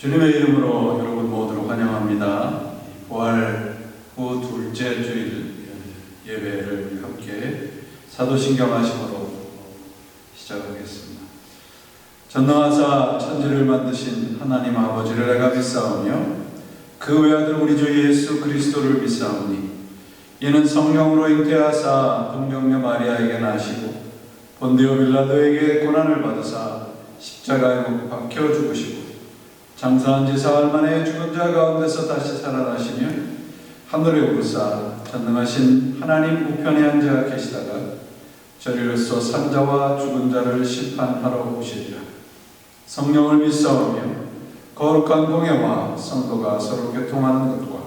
주님의 이름으로 여러분 모두를 환영합니다. 부활 후 둘째 주일 예배를 함께 사도신경 하심으로 시작하겠습니다. 전능하사 천지를 만드신 하나님 아버지를 내가 믿사오며 그 외아들 우리 주 예수 그리스도를 믿사오니 이는 성령으로 잉태하사 동정녀 마리아에게 나시고 본디오 빌라도에게 고난을 받으사 십자가에 못 박혀 죽으시고 장사한 지 사흘 만에 죽은 자 가운데서 다시 살아나시며 하늘에 오르사 전능하신 하나님 우편에 앉아 계시다가 저리로서 산자와 죽은 자를 심판하러 오시리라. 성령을 믿사오며 거룩한 공예와 성도가 서로 교통하는 것과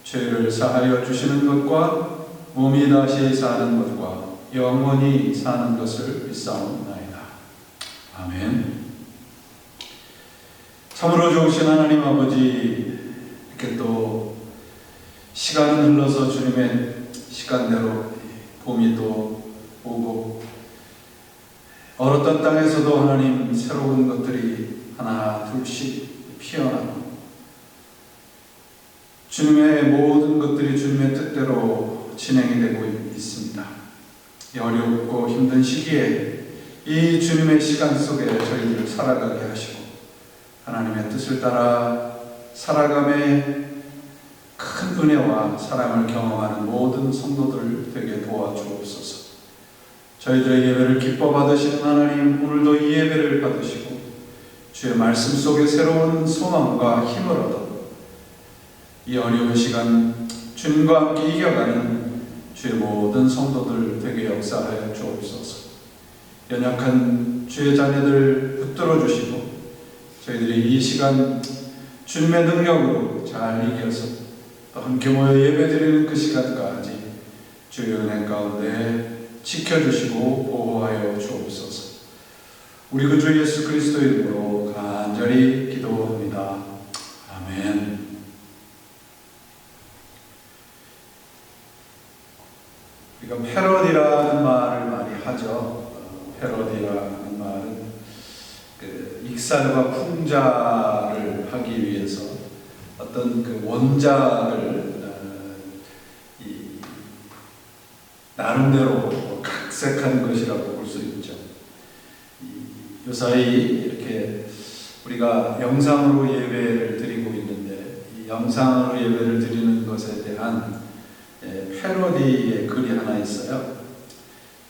죄를 사하여 주시는 것과 몸이 다시 사는 것과 영원히 사는 것을 믿사옵나이다. 아멘. 참으로 좋으신 하나님 아버지, 이렇게 또 시간은 흘러서 주님의 시간대로 봄이 또 오고 얼었던 땅에서도 하나님 새로운 것들이 하나 둘씩 피어나고 주님의 모든 것들이 주님의 뜻대로 진행이 되고 있습니다. 이 어렵고 힘든 시기에 이 주님의 시간 속에 저희들을 살아가게 하시고 하나님의 뜻을 따라 살아감에 큰 은혜와 사랑을 경험하는 모든 성도들 되게 도와주옵소서. 저희들의 예배를 기뻐 받으시는 하나님, 오늘도 이 예배를 받으시고 주의 말씀 속에 새로운 소망과 힘을 얻어 이 어려운 시간 주님과 함께 이겨가는 주의 모든 성도들 되게 역사하여 주옵소서. 연약한 주의 자녀들 붙들어 주시고 저희들이 이 시간 주님의 능력으로 잘 이겨서 또 함께 모여 예배드리는 그 시간까지 주의 은혜 가운데 지켜주시고 보호하여 주옵소서. 우리 구주 예수 그리스도 이름으로 간절히 기도합니다. 아멘. 우리가 패러디라는 말을 많이 하죠. 패러디라는 말은 익살과 풍자를 하기 위해서 어떤 그 원작을 나름대로 각색한 것이라고 볼 수 있죠. 요사이 이렇게 우리가 영상으로 예배를 드리고 있는데 이 영상으로 예배를 드리는 것에 대한 패러디의 글이 하나 있어요.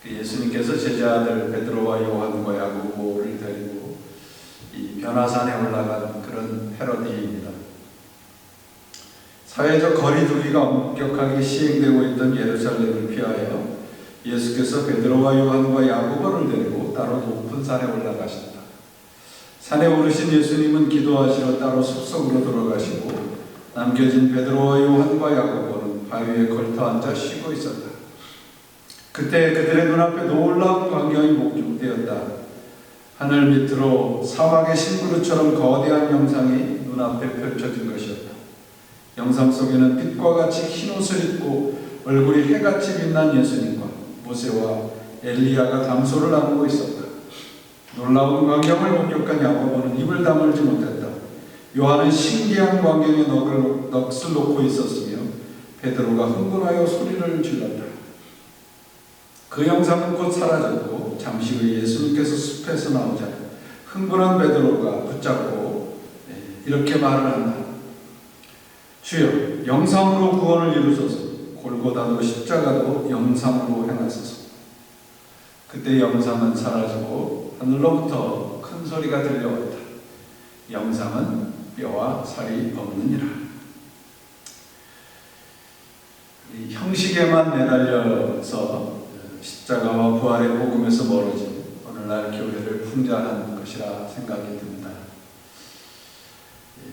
예수님께서 제자들 베드로와 요한과 야고보를 데리고 이 변화산에 올라간 그런 패러디입니다. 사회적 거리두기가 엄격하게 시행되고 있던 예루살렘을 피하여 예수께서 베드로와 요한과 야고보를 데리고 따로 높은 산에 올라가신다. 산에 오르신 예수님은 기도하시러 따로 숲속으로 들어가시고 남겨진 베드로와 요한과 야고보는 바위에 걸터 앉아 쉬고 있었다. 그때 그들의 눈앞에 놀라운 광경이 목격되었다. 하늘 밑으로 사막의 신부루처럼 거대한 영상이 눈앞에 펼쳐진 것이었다. 영상 속에는 빛과 같이 흰 옷을 입고 얼굴이 해같이 빛난 예수님과 모세와 엘리야가 담소를 나누고 있었다. 놀라운 광경을 목격한 야고보는 입을 다물지 못했다. 요한은 신기한 광경에 넋을 놓고 있었으며 베드로가 흥분하여 소리를 질렀다. 그 영상은 곧 사라졌고 잠시 후에 예수님께서 숲에서 나오자 흥분한 베드로가 붙잡고 이렇게 말을 한다. 주여, 영상으로 구원을 이루소서. 골고다도 십자가도 영상으로 행하소서. 그때 영상은 사라지고 하늘로부터 큰 소리가 들려왔다. 영상은 뼈와 살이 없느니라. 형식에만 매달려서 십자가와 부활의 복음에서 멀어진 오늘날 교회를 풍자한 것이라 생각이 듭니다.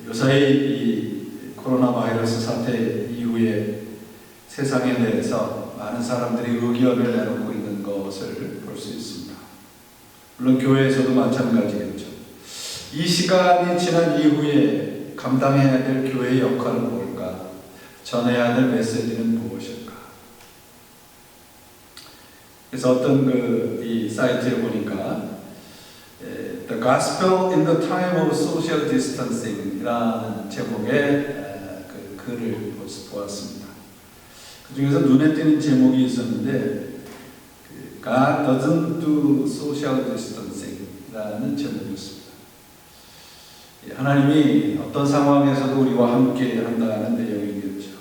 요사이 이 코로나 바이러스 사태 이후에 세상에 대해서 많은 사람들이 의견을 내놓고 있는 것을 볼 수 있습니다. 물론 교회에서도 마찬가지겠죠. 이 시간이 지난 이후에 감당해야 될 교회의 역할은 뭘까? 전해야 될 메시지는 무엇일까? 그래서 어떤 이 사이트에 보니까 The Gospel in the Time of Social Distancing 이라는 제목의 그 글을 보았습니다. 그 중에서 눈에 띄는 제목이 있었는데 God doesn't do social distancing 이라는 제목이었습니다. 하나님이 어떤 상황에서도 우리와 함께 한다는 내용이겠죠.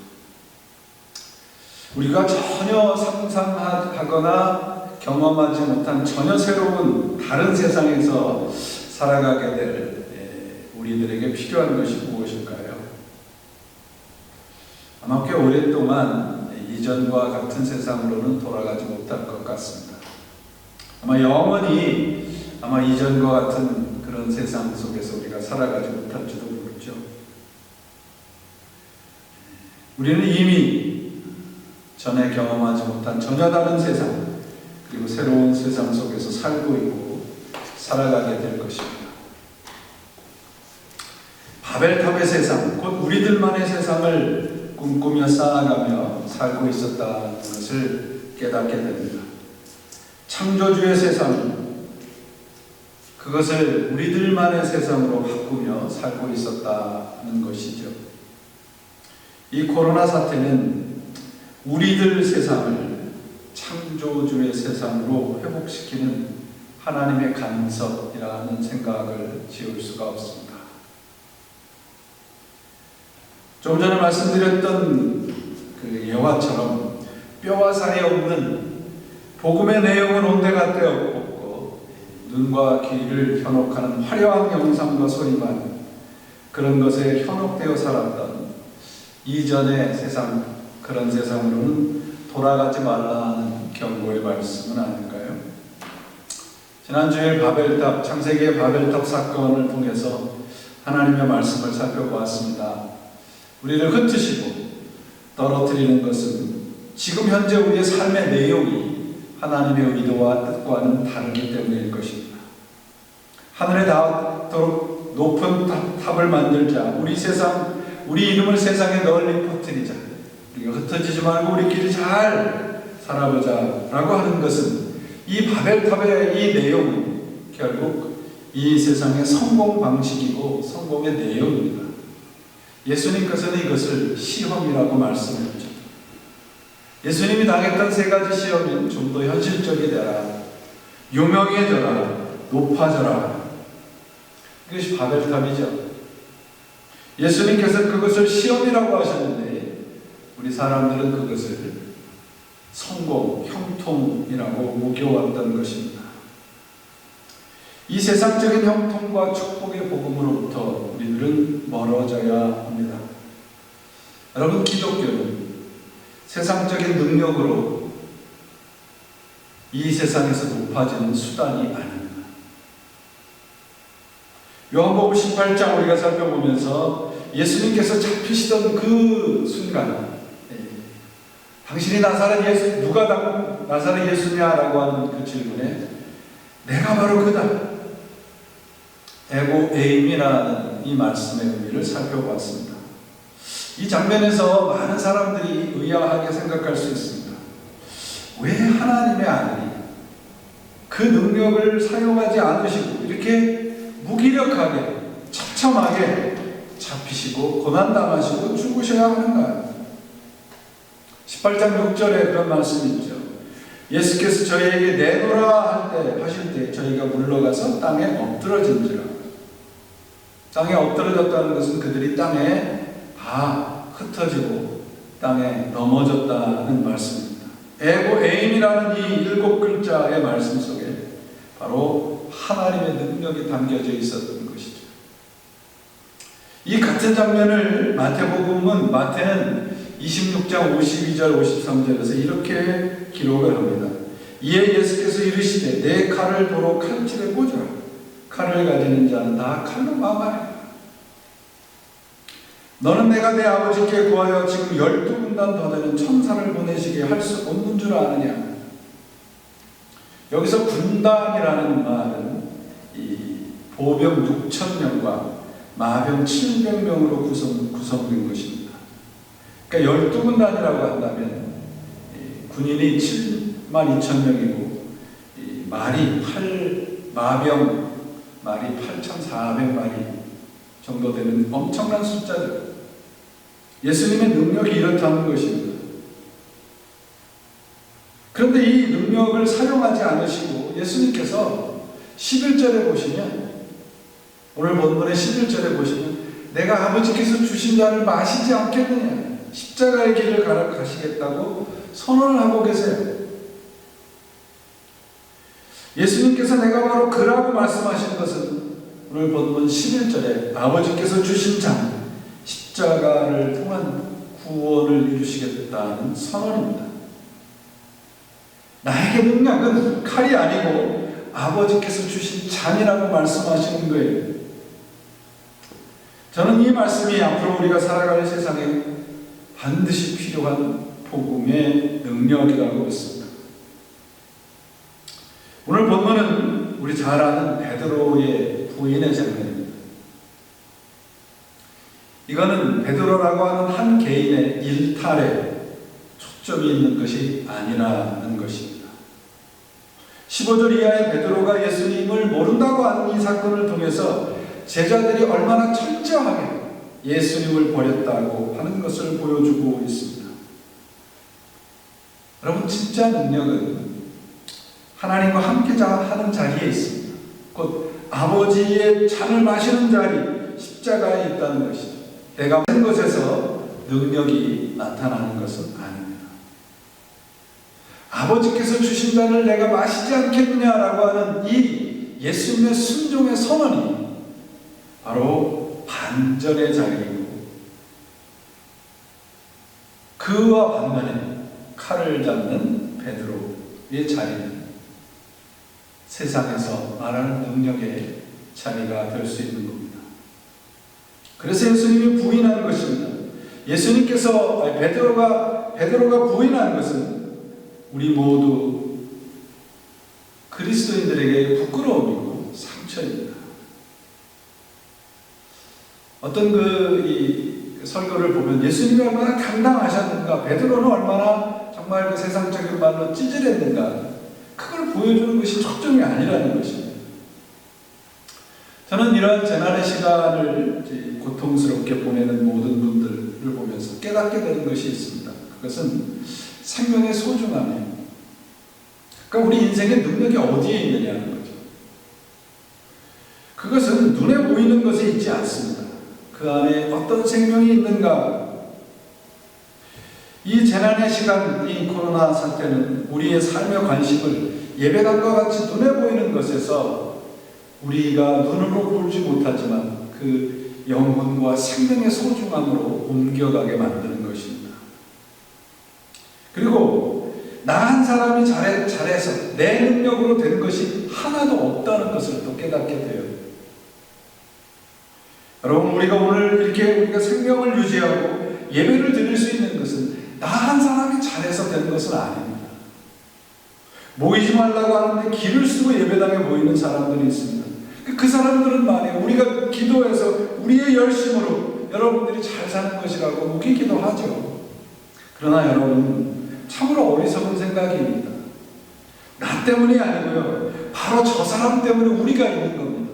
우리가 전혀 상상하거나 경험하지 못한 전혀 새로운 다른 세상에서 살아가게 될 우리들에게 필요한 것이 무엇일까요? 아마 꽤 오랫동안 이전과 같은 세상으로는 돌아가지 못할 것 같습니다. 아마 영원히 이전과 같은 그런 세상 속에서 우리가 살아가지 못할지도 모르죠. 우리는 이미 전에 경험하지 못한 전혀 다른 세상, 그리고 새로운 세상 속에서 살고 있고 살아가게 될 것입니다. 바벨탑의 세상, 곧 우리들만의 세상을 꿈꾸며 쌓아가며 살고 있었다는 것을 깨닫게 됩니다. 창조주의 세상, 그것을 우리들만의 세상으로 바꾸며 살고 있었다는 것이죠. 이 코로나 사태는 우리들 세상을 창조주의 세상으로 회복시키는 하나님의 간섭이라는 생각을 지울 수가 없습니다. 좀 전에 말씀드렸던 그 예화처럼 뼈와 살이 없는 복음의 내용은 온데간데 없고 눈과 귀를 현혹하는 화려한 영상과 소리만 그런 것에 현혹되어 살았던 이전의 세상, 그런 세상으로는 돌아가지 말라는 경고의 말씀은 아닐까요? 지난주에 바벨탑, 창세기의 바벨탑 사건을 통해서 하나님의 말씀을 살펴보았습니다. 우리를 흩으시고 떨어뜨리는 것은 지금 현재 우리의 삶의 내용이 하나님의 의도와 뜻과는 다르기 때문일 것입니다. 하늘에 닿도록 높은 탑을 만들자, 우리 이름을 세상에 널리 퍼뜨리자, 우리가 흩어지지 말고 우리끼리 잘 살아보자 라고 하는 것은 이 바벨탑의 이 내용은 결국 이 세상의 성공 방식이고 성공의 내용입니다. 예수님께서는 이것을 시험이라고 말씀했죠. 예수님이 당했던 세 가지 시험은 좀 더 현실적이 되라, 유명해져라, 높아져라. 이것이 바벨탑이죠. 예수님께서 그것을 시험이라고 하셨는데 우리 사람들은 그것을 성공, 형통이라고 우겨왔던 것입니다. 이 세상적인 형통과 축복의 복음으로부터 우리들은 멀어져야 합니다. 여러분, 기독교는 세상적인 능력으로 이 세상에서 높아지는 수단이 아닙니다. 요한복음 18장 우리가 살펴보면서 예수님께서 잡히시던 그 순간, 당신이 나사렛 예수, 누가 나사렛 예수냐라고 하는 그 질문에 내가 바로 그다, 에고 에임이라는 이 말씀의 의미를 살펴봤습니다. 이 장면에서 많은 사람들이 의아하게 생각할 수 있습니다. 왜 하나님의 아들이 그 능력을 사용하지 않으시고 이렇게 무기력하게 처참하게 잡히시고 고난당하시고 죽으셔야 하는가요? 18장 6절에 그런 말씀이 있죠. 예수께서 저희에게 내놓으라 하실 때 저희가 물러가서 땅에 엎드러진지라. 땅에 엎드러졌다는 것은 그들이 땅에 다 흩어지고 땅에 넘어졌다는 말씀입니다. 에고 에임이라는 이 7글자의 말씀 속에 바로 하나님의 능력이 담겨져 있었던 것이죠. 이 같은 장면을 마태는 26장 52절 53절에서 이렇게 기록을 합니다. 이에 예수께서 이르시되 내 칼을 도로 칼집에 꽂으라. 칼을 가지는 자는 다 칼로 마마하리라. 너는 내가 내 아버지께 구하여 지금 12군단 더 되는 천사를 보내시게 할 수 없는 줄 아느냐. 여기서 군단이라는 말은 이 보병 6,000명과 마병 700명으로 구성된 것입니다. 그러니까 12군단이라고 한다면 군인이 72,000명이고 말이 마병 말이 8,400마리 정도 되는 엄청난 숫자들. 예수님의 능력이 이렇다는 것입니다. 그런데 이 능력을 사용하지 않으시고 예수님께서 11절에 보시면, 오늘 본문의 11절에 보시면, 내가 아버지께서 주신 잔을 마시지 않겠느냐, 십자가의 길을 가시겠다고 선언을 하고 계세요. 예수님께서 내가 바로 그라고 말씀하신 것은 오늘 본문 11절에 아버지께서 주신 잔, 십자가를 통한 구원을 이루시겠다는 선언입니다. 나에게 능력은 칼이 아니고 아버지께서 주신 잔이라고 말씀하시는 거예요. 저는 이 말씀이 앞으로 우리가 살아갈 세상에 반드시 필요한 복음의 능력이라고 믿습니다. 오늘 본문은 우리 잘 아는 베드로의 부인의 장면입니다. 이거는 베드로라고 하는 한 개인의 일탈에 초점이 있는 것이 아니라는 것입니다. 15절 이하의 베드로가 예수님을 모른다고 하는 이 사건을 통해서 제자들이 얼마나 철저하게 예수님을 버렸다고 하는 것을 보여주고 있습니다. 여러분, 진짜 능력은 하나님과 함께 하는 자리에 있습니다. 곧 아버지의 잔을 마시는 자리, 십자가에 있다는 것이죠. 내가 한 것에서 능력이 나타나는 것은 아닙니다. 아버지께서 주신 잔을 내가 마시지 않겠느냐라고 하는 이 예수님의 순종의 선언이 바로 반전의 자리이고, 그와 반면에 칼을 잡는 베드로의 자리는 세상에서 말하는 능력의 자리가 될 수 있는 겁니다. 그래서 예수님이 부인한 것입니다. 예수님께서 베드로가 부인한 것은 우리 모두 그리스도인들에게 부끄러움이고 상처입니다. 어떤 이 설교를 보면 예수님이 얼마나 당당하셨는가, 베드로는 얼마나 정말 그 세상적인 말로 찌질했는가, 그걸 보여주는 것이 초점이 아니라는 것입니다. 저는 이러한 재난의 시간을 고통스럽게 보내는 모든 분들을 보면서 깨닫게 되는 것이 있습니다. 그것은 생명의 소중함이에요. 그러니까 우리 인생의 능력이 어디에 있느냐는 거죠. 그것은 눈에 보이는 것에 있지 않습니다. 그 안에 어떤 생명이 있는가. 이 재난의 시간, 이 코로나 사태는 우리의 삶의 관심을 예배당과 같이 눈에 보이는 것에서 우리가 눈으로 보지 못하지만 그 영혼과 생명의 소중함으로 옮겨가게 만드는 것입니다. 그리고 나 한 사람이 잘해서 내 능력으로 된 것이 하나도 없다는 것을 또 깨닫게 돼요. 여러분, 우리가 오늘 이렇게 우리가 생명을 유지하고 예배를 드릴 수 있는 것은 나 한 사람이 잘해서 된 것은 아닙니다. 모이지 말라고 하는데 길을 쓰고 예배당에 모이는 사람들이 있습니다. 그 사람들은 말이에요, 우리가 기도해서 우리의 열심으로 여러분들이 잘 사는 것이라고 우기기도 하죠. 그러나 여러분, 참으로 어리석은 생각입니다. 나 때문이 아니고요, 바로 저 사람 때문에 우리가 있는 겁니다.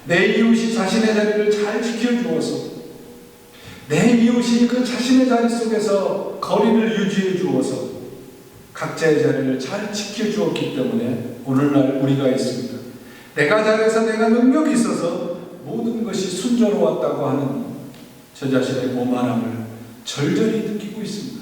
내 이웃이 자신의 자리를 잘 지켜주어서, 내 이웃이 그 자신의 자리 속에서 거리를 유지해 주어서 각자의 자리를 잘 지켜주었기 때문에 오늘날 우리가 있습니다. 내가 잘해서 내가 능력이 있어서 모든 것이 순조로웠다고 하는 저 자신의 오만함을 절절히 느끼고 있습니다.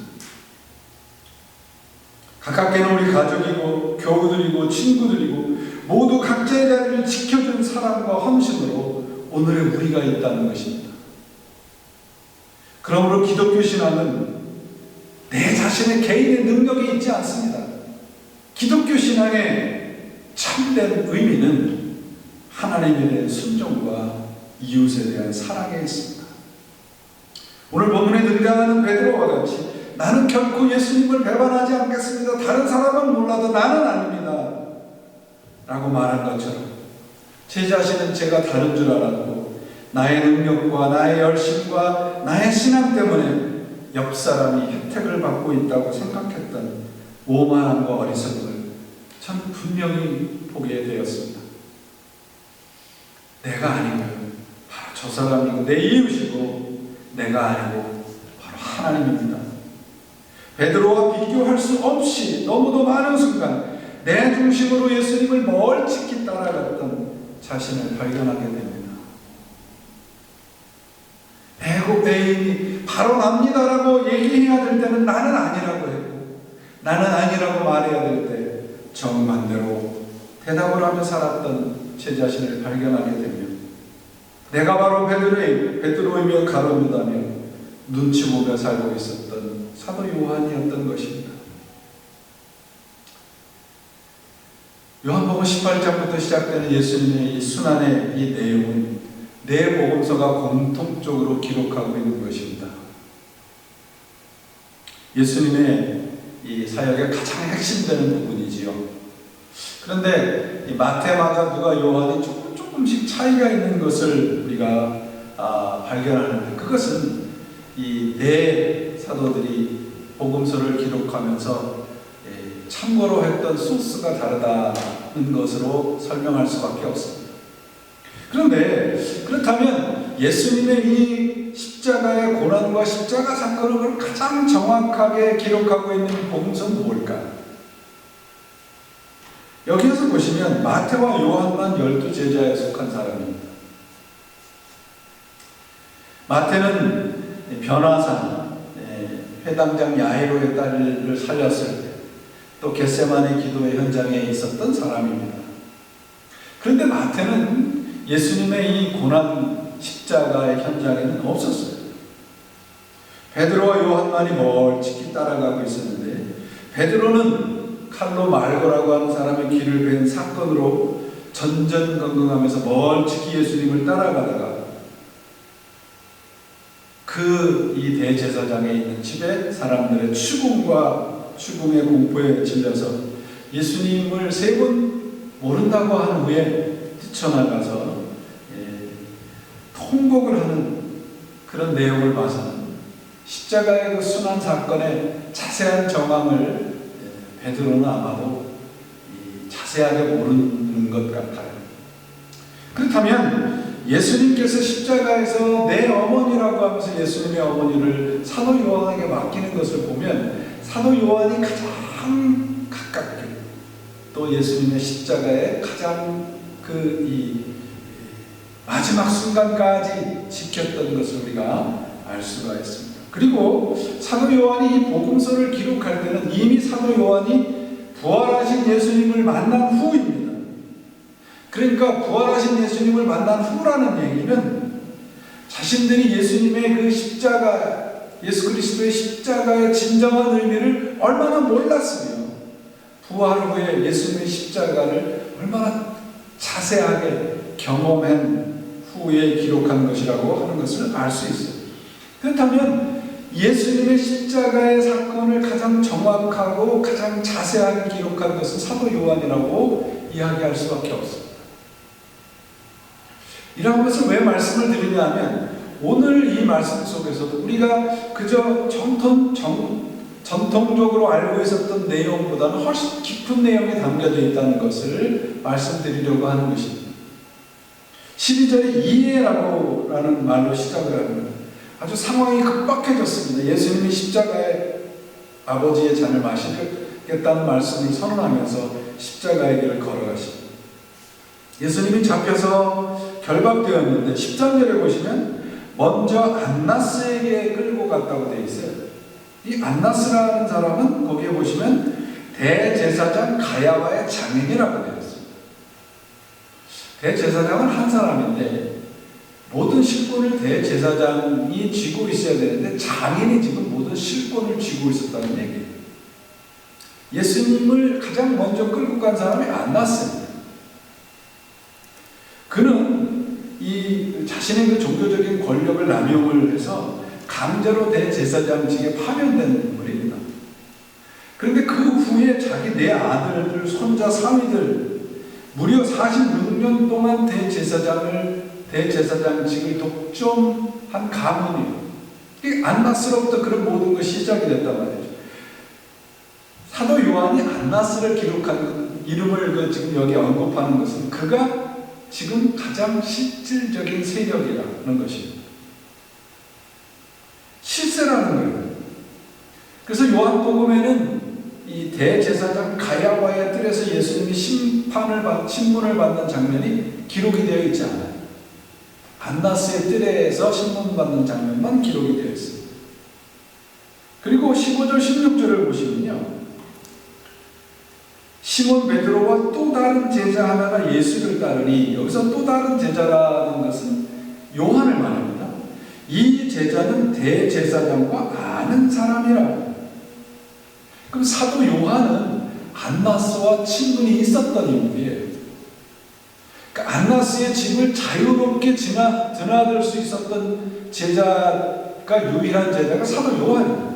가깝게는 우리 가족이고 교우들이고 친구들이고 모두 각자의 자리를 지켜준 사랑과 헌신으로 오늘의 우리가 있다는 것입니다. 그러므로 기독교 신앙은 내 자신의 개인의 능력이 있지 않습니다. 기독교 신앙의 참된 의미는 하나님에 대한 순종과 이웃에 대한 사랑에 있습니다. 오늘 본문에 등장하는 베드로와 같이 나는 결코 예수님을 배반하지 않겠습니다. 다른 사람은 몰라도 나는 아닙니다. 라고 말한 것처럼 제 자신은 제가 다른 줄 알았고 나의 능력과 나의 열심과 나의 신앙 때문에 옆 사람이 혜택을 받고 있다고 생각했던 오만함과 어리석음을 전 분명히 보게 되었습니다. 내가 아니고요. 바로 저 사람이고 내 이웃이고 내가 아니고 바로 하나님입니다. 베드로와 비교할 수 없이 너무도 많은 순간 내 중심으로 예수님을 멀찍이 따라갔던 자신을 발견하게 됩니다. 애인이 바로 납니다라고 얘기해야 될 때는 나는 아니라고 했고, 나는 아니라고 말해야 될 때 정반대로 대답을 하며 살았던 제 자신을 발견하게 되며, 내가 바로 베드로이며 가룟 유다며 눈치 보며 살고 있었던 사도 요한이었던 것입니다. 요한복음 18장부터 시작되는 예수님의 이 순환의 이 내용은 네 복음서가 공통적으로 기록하고 있는 것입니다. 예수님의 이 사역의 가장 핵심되는 부분이지요. 그런데 이 마태, 마가, 누가, 요한이 조금씩 차이가 있는 것을 우리가 발견하는데, 그것은 이 네 사도들이 복음서를 기록하면서 참고로 했던 소스가 다르다는 것으로 설명할 수밖에 없습니다. 그런데 그렇다면 예수님의 이 십자가의 고난과 십자가 사건을 가장 정확하게 기록하고 있는 복음서는 뭘까? 여기에서 보시면 마태와 요한만 12제자에 속한 사람입니다. 마태는 변화산, 회당장 야이로의 딸을 살렸을 때, 또 겟세마네 기도의 현장에 있었던 사람입니다. 그런데 마태는 예수님의 이 고난 십자가의 현장에는 없었어요. 베드로와 요한만이 멀찍이 따라가고 있었는데, 베드로는 칼로 말고라고 하는 사람의 길을 벤 사건으로 전전긍긍하면서 멀찍이 예수님을 따라가다가 그 이 대제사장에 있는 집에 사람들의 추궁의 공포에 질려서 예수님을 3번 모른다고 한 후에 뛰쳐나가서 통곡을 하는 그런 내용을 봐서는 십자가의 그 순환 사건의 자세한 정황을 베드로는 아마도 자세하게 모르는 것 같아요. 그렇다면 예수님께서 십자가에서 내 어머니라고 하면서 예수님의 어머니를 사도 요한에게 맡기는 것을 보면 사도 요한이 가장 가깝게, 또 예수님의 십자가의 가장 이 마지막 순간까지 지켰던 것을 우리가 알 수가 있습니다. 그리고 사도 요한이 이 복음서를 기록할 때는 이미 사도 요한이 부활하신 예수님을 만난 후입니다. 그러니까 부활하신 예수님을 만난 후라는 얘기는 자신들이 예수님의 그 십자가, 예수 그리스도의 십자가의 진정한 의미를 얼마나 몰랐으며 부활 후에 예수님의 십자가를 얼마나 자세하게 경험한 후에 기록한 것이라고 하는 것을 알 수 있어요. 그렇다면 예수님의 십자가의 사건을 가장 정확하고 가장 자세하게 기록한 것은 사도 요한이라고 이야기할 수밖에 없습니다. 이런 것을 왜 말씀을 드리냐면, 오늘 이 말씀 속에서도 우리가 그저 전통적으로 알고 있었던 내용보다는 훨씬 깊은 내용이 담겨져 있다는 것을 말씀드리려고 하는 것입니다. 12절에 이해라는 말로 시작을 합니다. 아주 상황이 급박해졌습니다. 예수님이 십자가에 아버지의 잔을 마시겠다는 말씀을 선언하면서 십자가의 길을 걸어가십니다. 예수님이 잡혀서 결박되었는데 13절에 보시면 먼저 안나스에게 끌고 갔다고 되어 있어요. 이 안나스라는 사람은 거기에 보시면 대제사장 가야바의 장인이라고 되어 있습니다. 대제사장은 한 사람인데 모든 실권을 대제사장이 쥐고 있어야 되는데 장인이 지금 모든 실권을 쥐고 있었다는 얘기예요. 예수님을 가장 먼저 끌고 간 사람이 안나스입니다. 그는 이 자신의 그 종교적인 권력을 남용을 해서 강제로 대제사장직에 파견된 인물입니다. 그런데 그 후에 자기 네 아들들, 손자, 사위들 무려 46년 동안 대제사장직을 독점한 가문이에요. 이 안나스로부터 그런 모든 것이 시작이 됐단 말이죠. 사도 요한이 안나스를 기록한 이름을 지금 여기 언급하는 것은 그가 지금 가장 실질적인 세력이라는 것입니다. 실세라는 거예요. 그래서 요한복음에는 이 대제사장 가야바의 뜰에서 예수님이 신문을 받는 장면이 기록이 되어 있지 않아요. 안나스의 뜰에서 신문 받는 장면만 기록이 되어 있습니다. 그리고 15절 16절을 보시면요, 시몬 베드로와 또 다른 제자 하나가 예수를 따르니, 여기서 또 다른 제자라는 것은 요한을 말합니다. 이 제자는 대제사장과 아는 사람이라고. 그럼 사도 요한은 안나스와 친분이 있었던 인물이에요. 그러니까 안나스의 집을 자유롭게 드나들 수 있었던 제자가, 유일한 제자가 사도 요한입니다.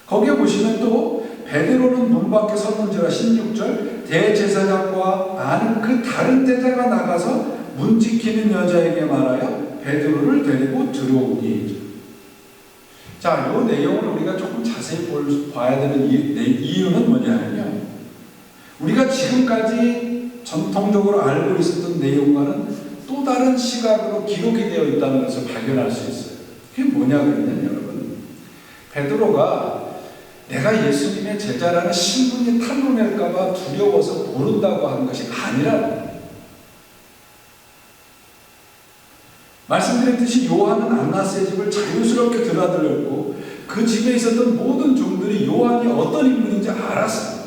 거기에 보시면 또 베드로는 문 밖에 섰는지라 16절, 대제사장과 아는 그 다른 제자가 나가서 문 지키는 여자에게 말하여 베드로를 데리고 들어오니. 자, 이 내용을 우리가 조금 자세히 봐야 되는 이유는 뭐냐면요, 우리가 지금까지 전통적으로 알고 있었던 내용과는 또 다른 시각으로 기록이 되어 있다는 것을 발견할 수 있어요. 그게 뭐냐 그러면, 여러분, 베드로가 내가 예수님의 제자라는 신분이 탄로날까봐 두려워서 모른다고 하는 것이 아니라고. 말씀드렸듯이 요한은 안나스의 집을 자유스럽게 드나들었고 그 집에 있었던 모든 종들이 요한이 어떤 인물인지 알았어요.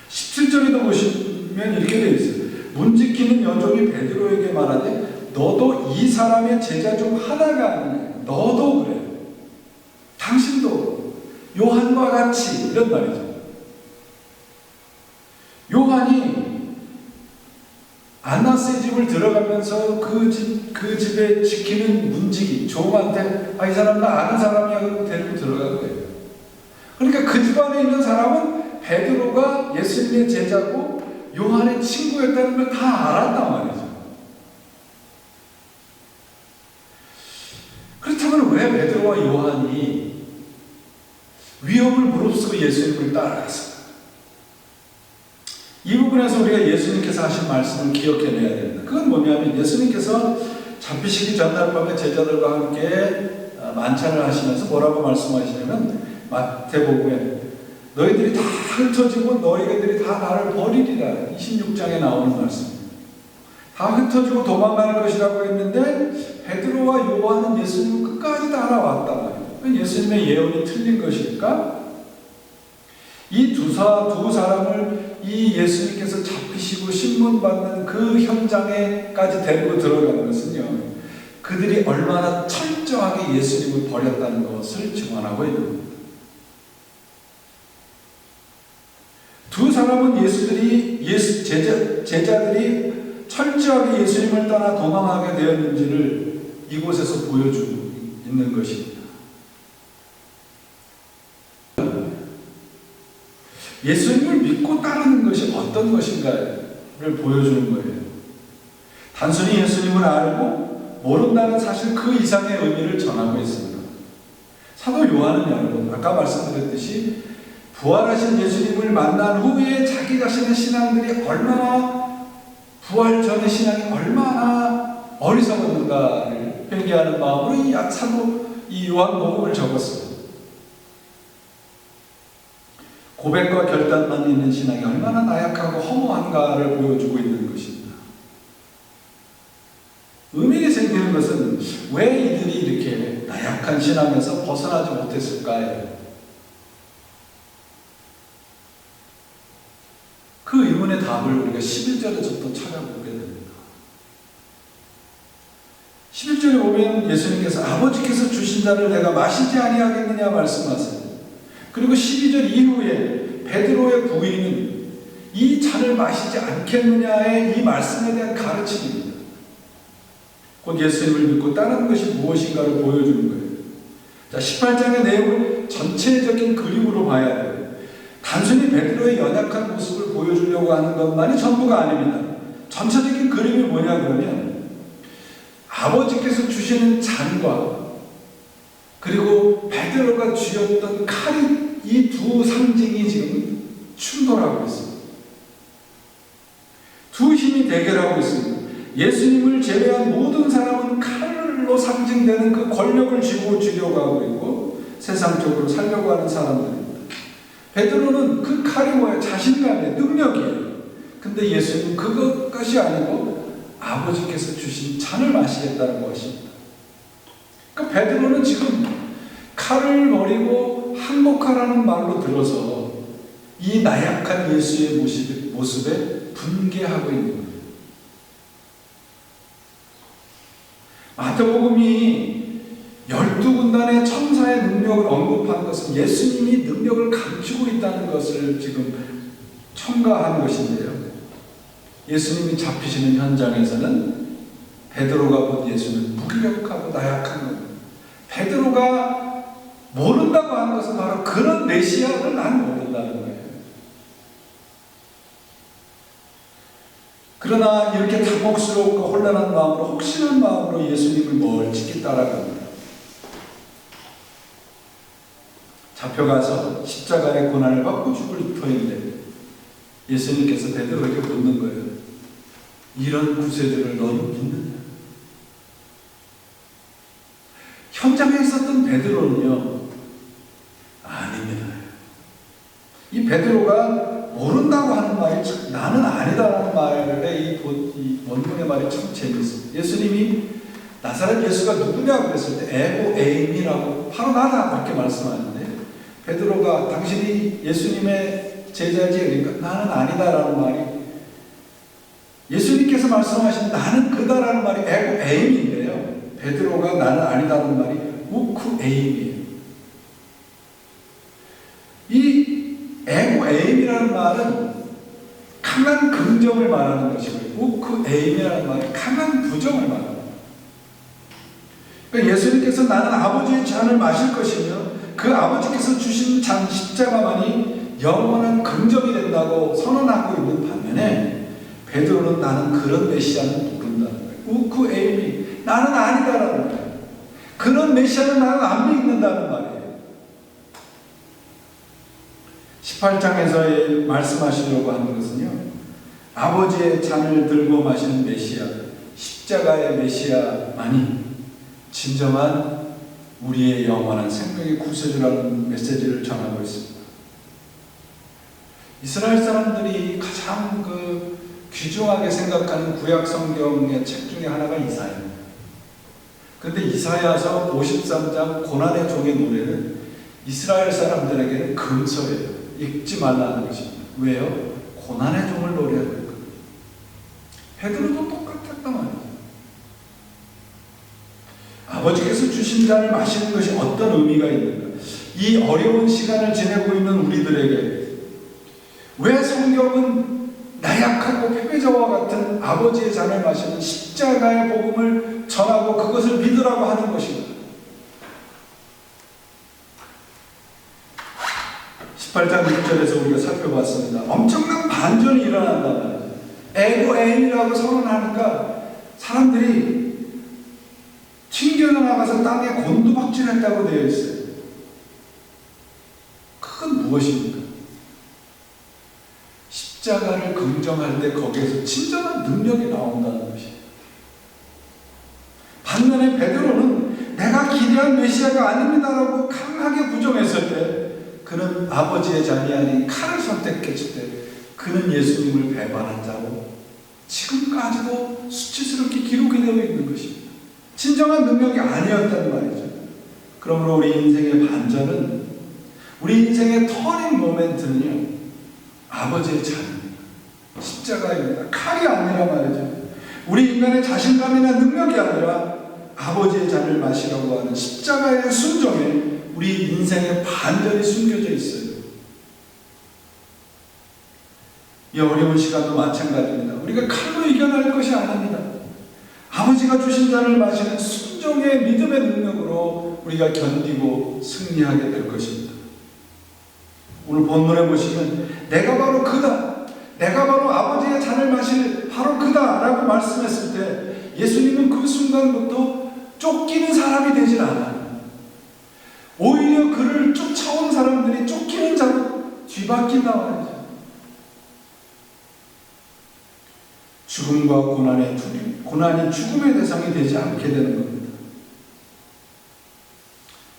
17절에도 보시면 이렇게 되어 있어요. 문 지키는 여종이 베드로에게 말하되 너도 이 사람의 제자 중 하나가 아니냐. 너도 그래. 당신도 요한과 같이, 이런 말이죠. 요한이 안나스의 집을 들어가면서 그 집에 지키는 문지기 종한테 이 사람 나 아는 사람이야 그러고 데리고 들어간 거예요. 그러니까 그 집안에 있는 사람은 베드로가 예수님의 제자고 요한의 친구였다는 걸 다 알았단 말이죠. 그렇다면 왜 베드로와 요한이 위험을 무릅쓰고 예수님을 따라갔을까? 이 부분에서 우리가 예수님께서 하신 말씀을 기억해내야 됩니다. 그건 뭐냐면, 예수님께서 잡히시기 전날 밤에 제자들과 함께 만찬을 하시면서 뭐라고 말씀하시냐면, 마태복음에 너희들이 다 흩어지고 너희들이 다 나를 버리리라, 26장에 나오는 말씀입니다. 다 흩어지고 도망갈 것이라고 했는데 베드로와 요한은 예수님을 끝까지 따라왔단 말이에요. 예수님의 예언이 틀린 것일까? 이 두 사람을 이 예수님께서 잡히시고 신문받는 그 현장에까지 데리고 들어가는 것은요, 그들이 얼마나 철저하게 예수님을 버렸다는 것을 증언하고 있는 겁니다. 두 사람은 제자들이 철저하게 예수님을 떠나 도망하게 되었는지를 이곳에서 보여주고 있는 것입니다. 예수님을 믿고 따르는 것이 어떤 것인가를 보여주는 거예요. 단순히 예수님을 알고 모른다는 사실 그 이상의 의미를 전하고 있습니다. 사도 요한은 여러분, 아까 말씀드렸듯이 부활하신 예수님을 만난 후에 자기 자신의 신앙들이 얼마나, 부활 전의 신앙이 얼마나 어리석었는가를 회개하는 마음으로 사도 이 요한복음을 적었습니다. 고백과 결단만 있는 신앙이 얼마나 나약하고 허무한가를 보여주고 있는 것입니다. 의문이 생기는 것은 왜 이들이 이렇게 나약한 신앙에서 벗어나지 못했을까요? 그 의문의 답을 우리가 11절에서부터 찾아보게 됩니다. 11절에 보면 예수님께서 아버지께서 주신 잔을 내가 마시지 아니하겠느냐 말씀하세요. 그리고 12절 이후에 베드로의 부인은 이 잔을 마시지 않겠느냐의 이 말씀에 대한 가르침입니다. 곧 예수님을 믿고 따르는 것이 무엇인가를 보여주는 거예요. 자, 18장의 내용을 전체적인 그림으로 봐야 돼요. 단순히 베드로의 연약한 모습을 보여주려고 하는 것만이 전부가 아닙니다. 전체적인 그림이 뭐냐 그러면, 아버지께서 주시는 잔과 그리고 베드로가 쥐었던 칼이, 이 두 상징이 지금 충돌하고 있습니다. 대결하고 있습니다. 예수님을 제외한 모든 사람은 칼로 상징되는 그 권력을 쥐고 주려고 하고 있고 세상적으로 살려고 하는 사람들입니다. 베드로는 그 칼이 뭐예요? 자신감의 능력이에요. 근데 예수님은 그것이 아니고 아버지께서 주신 잔을 마시겠다는 것입니다. 그러니까 베드로는 지금 칼을 버리고 항복하라는 말로 들어서 이 나약한 예수의 모습에 분개하고 있는 거예요. 마태복음이 12군단의 천사의 능력을 언급한 것은 예수님이 능력을 감추고 있다는 것을 지금 첨가한 것인데요. 예수님이 잡히시는 현장에서는 베드로가 본 예수는 무기력하고 나약한 겁니다. 베드로가 모른다고 하는 것은 바로 그런 메시아를 난 모른다는 거예요. 그러나 이렇게 당혹스럽고 혼란한 마음으로 혹시나 마음으로 예수님을 멀찍이 따라갑니다. 잡혀가서 십자가의 고난을 받고 죽을 터인데 예수님께서 베드로에게 묻는 거예요. 이런 구세주를 너는 믿느냐? 현장에 있었던 베드로는요, 아닙니다. 이 베드로가 모른다고 하는 말이 나는 아니다라는 말에 이 원문의 말이 참 재미있어요. 예수님이 나사렛 예수가 누구냐고 그랬을 때 에고 에임이라고 바로 나다 그렇게 말씀하는데 베드로가 당신이 예수님의 제자지 그러니까 나는 아니다라는 말이 예수님께서 말씀하신 나는 그다라는 말이 에고 에임인데요. 베드로가 나는 아니다라는 말이 우쿠 에임이에요. 이 에고 에임이라는 말은 강한 긍정을 말하는 것이고요. 우쿠 에임이라는 말이 강한 부정을 말합니다. 그러니까 예수님께서 나는 아버지의 잔을 마실 것이며 그 아버지께서 주신 잔 십자가만이 영원한 긍정이 된다고 선언하고 있는 반면에 베드로는 나는 그런 메시아는 모른다는 거예요. 우쿠 에임이 나는 아니다라는 거예요. 그런 메시아는 나는 안 믿는다는 말이에요. 18장에서 말씀하시려고 하는 것은요, 아버지의 잔을 들고 마시는 메시아, 십자가의 메시아만이 진정한 우리의 영원한 생명의 구세주라는 메시지를 전하고 있습니다. 이스라엘 사람들이 가장 귀중하게 생각하는 구약 성경의 책 중에 하나가 이사야입니다. 그런데 이사야서 53장 고난의 종의 노래는 이스라엘 사람들에게는 금서예요. 읽지 말라는 것입니다. 왜요? 고난의 종을 노래하고 있거든요. 베드로도 똑같았단 말이죠. 아버지께서 주신 잔을 마시는 것이 어떤 의미가 있는가? 이 어려운 시간을 지내고 있는 우리들에게 왜 성경은 나약하고 패배자와 같은 아버지의 잔을 마시는 십자가의 복음을 전하고 그것을 믿으라고 하는 것인가? 18장 6절에서 우리가 살펴봤습니다. 엄청난 반전이 일어난단 말이죠. 에고에임이라고 선언하니까 사람들이 튕겨 나가서 땅에 곤두박질했다고 되어 있어요. 그건 무엇입니까? 십자가를 긍정할 때 거기에서 진정한 능력이 나온다는 것이에요. 반면에 베드로는 내가 기대한 메시아가 아닙니다라고 강하게 부정했을 때 그는 아버지의 잔이 아닌 칼을 선택했을 때 그는 예수님을 배반한 자로 지금까지도 수치스럽게 기록이 되어 있는 것입니다. 진정한 능력이 아니었다는 말이죠. 그러므로 우리 인생의 반전은 우리 인생의 터닝 모멘트는요 아버지의 잔입니다. 십자가입니다. 칼이 아니라 말이죠. 우리 인간의 자신감이나 능력이 아니라 아버지의 잔을 마시라고 하는 십자가의 순종에 우리 인생의 반전이 숨겨져 있어요. 이 어려운 시간도 마찬가지입니다. 우리가 칼로 이겨낼 것이 아닙니다. 아버지가 주신 잔을 마시는 순종의 믿음의 능력으로 우리가 견디고 승리하게 될 것입니다. 오늘 본문에 보시면 내가 바로 그다, 내가 바로 아버지의 잔을 마실 바로 그다 라고 말씀했을 때 예수님은 그 순간부터 쫓기는 사람이 되질 않아요. 오히려 그를 쫓아온 사람들이 쫓기는 자로 뒤바뀐다 말이죠. 죽음의 죽음과 고난이 죽음의 대상이 되지 않게 되는 겁니다.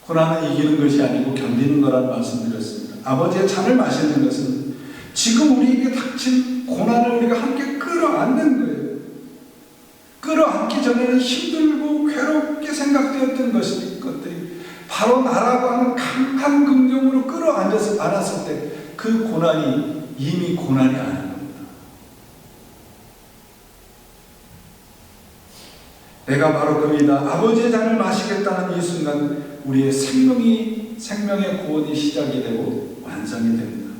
고난은 이기는 것이 아니고 견디는 거라는 말씀드렸습니다. 아버지의 잔을 마시는 것은 지금 우리에게 닥친 고난을 우리가 함께 끌어안는 거예요. 끌어안기 전에는 힘들고 괴롭게 생각되었던 것들이 바로 나라고 하는 강한 긍정으로 끌어안았을 때 그 고난이 이미 고난이 아닌 겁니다. 내가 바로 그이다. 아버지의 잔을 마시겠다는 이 순간 우리의 생명의 구원이 시작이 되고 완성이 됩니다.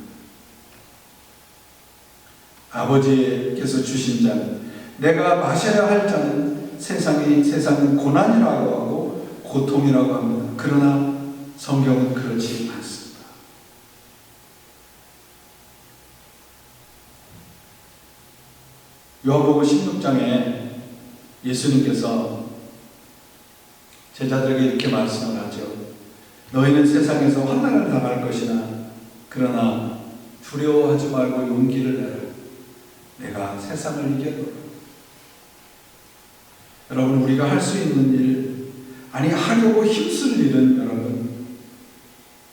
아버지께서 주신 잔, 내가 마셔야 할 잔은 세상은 고난이라고 하고 고통이라고 합니다. 그러나 성경은 그렇지 않습니다. 요한복음 16장에 예수님께서 제자들에게 이렇게 말씀을 하죠. 너희는 세상에서 환난을 당할 것이나 그러나 두려워하지 말고 용기를 내라. 내가 세상을 이겼노라. 여러분, 우리가 할 수 있는 일, 아니 하려고 힘쓸 일은 여러분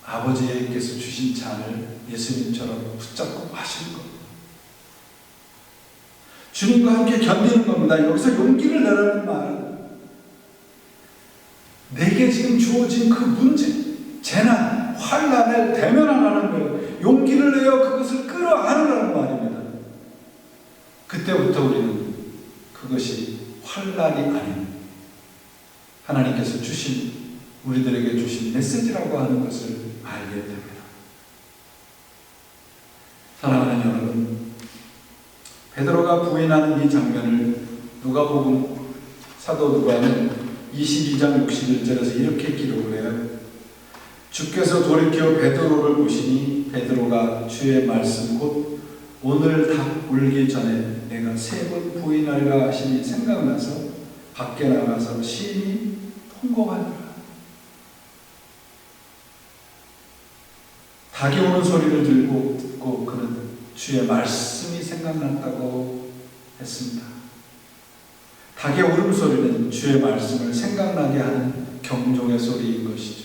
아버지께서 주신 잔을 예수님처럼 붙잡고 마시는 겁니다. 주님과 함께 견디는 겁니다. 여기서 용기를 내라는 말은 내게 지금 주어진 그 문제, 재난, 환난을 대면하라는 거예요. 용기를 내어 그것을 끌어안으라는 말입니다. 그때부터 우리는 그것이 환난이 아닌 하나님께서 우리들에게 주신 메시지라고 하는 것을 알게 됩니다. 사랑하는 여러분, 베드로가 부인하는 이 장면을 사도 누가는 22장 61절에서 이렇게 기록을 해요. 주께서 돌이켜 베드로를 보시니 베드로가 주의 말씀 곧 오늘 닭 울기 전에 내가 3번 부인할까 하시니 생각나서 밖에 나가서 심히 통곡하더라. 닭이 우는 소리를 듣고 그는 주의 말씀이 생각났다고 했습니다. 닭의 울음소리는 주의 말씀을 생각나게 하는 경종의 소리인 것이죠.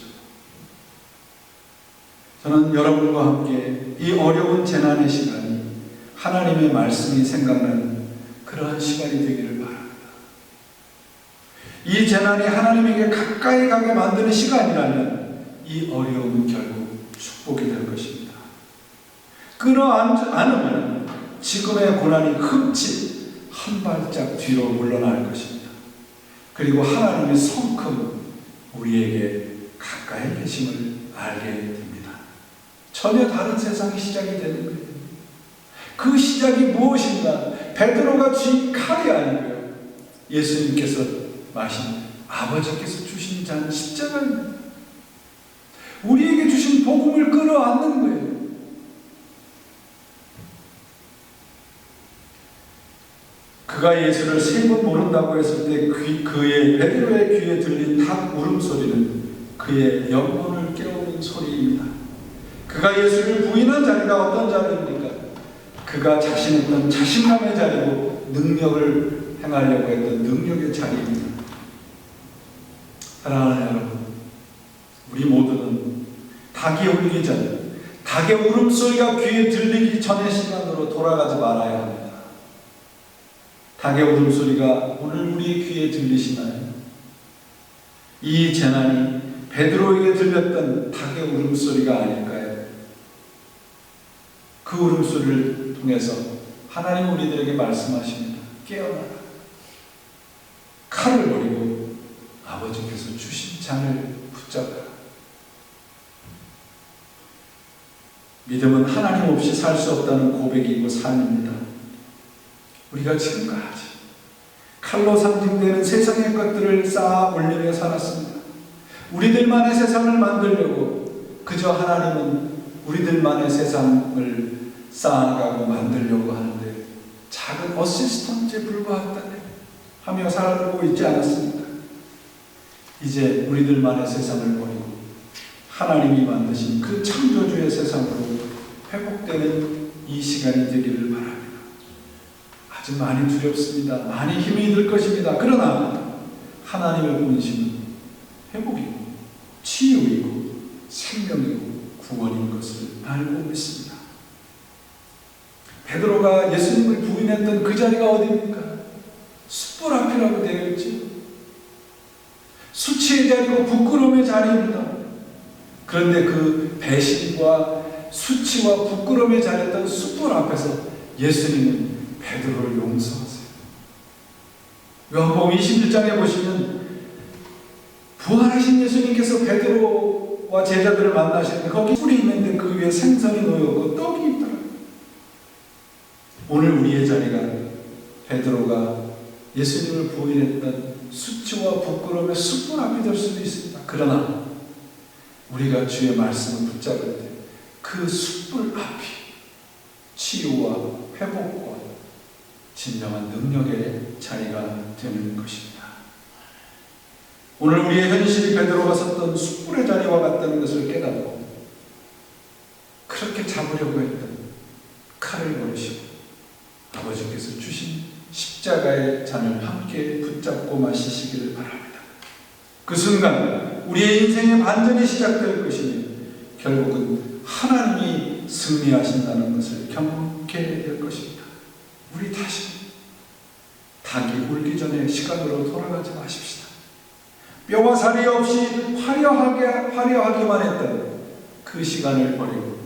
저는 여러분과 함께 이 어려운 재난의 시간이 하나님의 말씀이 생각나는 그러한 시간이 되기를 바랍니다. 이 재난이 하나님에게 가까이 가게 만드는 시간이라면 이 어려움은 결국 축복이 될 것입니다. 끌어안으면 지금의 고난이 흠칫 한 발짝 뒤로 물러날 것입니다. 그리고 하나님의 성큼 우리에게 가까이 계심을 알게 됩니다. 전혀 다른 세상이 시작이 되는 거예요. 그 시작이 무엇인가? 베드로가 쥐인 칼이 아니고요. 예수님께서 마신 아버지께서 주신 잔 십자가입니다. 우리에게 주신 복음을 끌어안는 거예요. 그가 예수를 3번 모른다고 했을 때 베드로의 귀에 들린 닭 울음소리는 그의 영혼을 깨우는 소리입니다. 그가 예수를 부인한 자리가 어떤 자리입니까? 그가 자신했던 자신감의 자리고 능력을 행하려고 했던 능력의 자리입니다. 사랑하는 여러분, 우리 모두는 닭이 울기 전, 닭의 울음소리가 귀에 들리기 전의 시간으로 돌아가지 말아야 합니다. 닭의 울음소리가 오늘 우리의 귀에 들리시나요? 이 재난이 베드로에게 들렸던 닭의 울음소리가 아닐까요? 그 울음소리를 통해서 하나님 우리들에게 말씀하십니다. 깨어나라. 칼을 버리고 아버지께서 주신 잔을 붙잡아라. 믿음은 하나님 없이 살 수 없다는 고백이고 삶입니다. 우리가 지금까지 칼로 상징되는 세상의 것들을 쌓아 올리며 살았습니다. 우리들만의 세상을 만들려고 그저 하나님은 우리들만의 세상을 쌓아가고 만들려고 하는데 작은 어시스턴트에 불과하다며 살고 있지 않았습니까? 이제 우리들만의 세상을 버리고 하나님이 만드신 그 창조주의 세상으로 회복되는 이 시간이 되기를 바랍니다. 아주 아직 많이 두렵습니다. 많이 힘이 들 것입니다. 그러나 하나님의 본심은 회복이고 치유이고 생명이고 구원인 것을 알고 있습니다. 베드로가 예수님을 부인했던 그 자리가 어디입니까? 숯불 앞이라고 되어 있죠. 수치의 자리고 부끄러움의 자리입니다. 그런데 그 배신과 수치와 부끄러움의 자리였던 숯불 앞에서 예수님은 베드로를 용서하세요. 요한복음 21장에 보시면 부활하신 예수님께서 베드로와 제자들을 만나시는데 거기 뿔이 있는데 그 위에 생선이 놓여있고 떡이 있더라고요. 오늘 우리의 자리가 베드로가 예수님을 부인했던 수치와 부끄러움의 숯불 앞이 될 수도 있습니다. 그러나 우리가 주의 말씀을 붙잡을 때 그 숯불 앞이 치유와 회복과 진정한 능력의 자리가 되는 것입니다. 오늘 우리의 현실이 베드로가 섰던 숯불의 자리와 같다는 것을 깨닫고 그렇게 잡으려고 했던 칼을 버리시고 아버지께서 주신 십자가의 잔을 함께 붙잡고 마시시기를 바랍니다. 그 순간 우리의 인생의 반전이 시작될 것이며 결국은 하나님이 승리하신다는 것을 경험하게 될 것입니다. 우리 다시 닭이 울기 전에 시간으로 돌아가지 마십시다. 뼈와 살이 없이 화려하기만 했던 그 시간을 버리고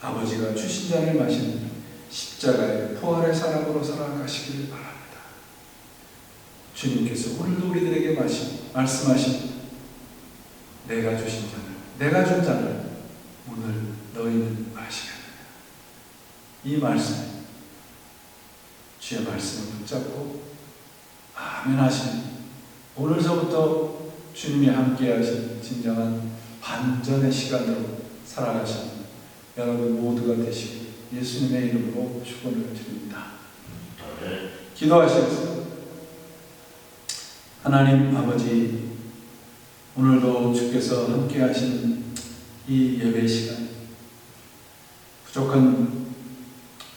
아버지가 주신 잔을 마시는 십자가의 부활의 사람으로 살아가시기를 바랍니다. 주님께서 오늘도 우리들에게 말씀하신 내가 주신 잔을, 내가 준 잔을 오늘 너희는 마시겠느냐. 이 말씀, 주의 말씀을 붙잡고 아멘 하시는 오늘서부터 주님이 함께 하신 진정한 반전의 시간으로 살아가시는 여러분 모두가 되시고 예수님의 이름으로 축원을 드립니다. 기도하시겠습니다. 하나님 아버지, 오늘도 주께서 함께 하시는 이 예배 시간, 부족한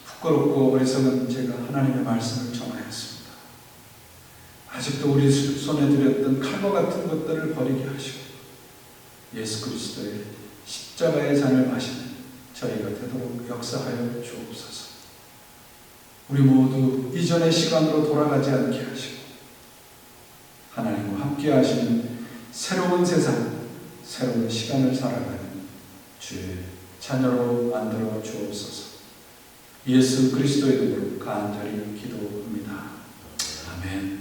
부끄럽고 어리석은 제가 하나님의 말씀을 전하였습니다. 아직도 우리 손에 들였던 칼과 같은 것들을 버리게 하시고 예수 그리스도의 십자가의 잔을 마시는 저희가 되도록 역사하여 주옵소서. 우리 모두 이전의 시간으로 돌아가지 않게 하시고 하나님과 함께 하시는 새로운 세상, 새로운 시간을 살아가는 주의 자녀로 만들어 주옵소서. 예수 그리스도의 이름으로 간절히 기도합니다. 아멘.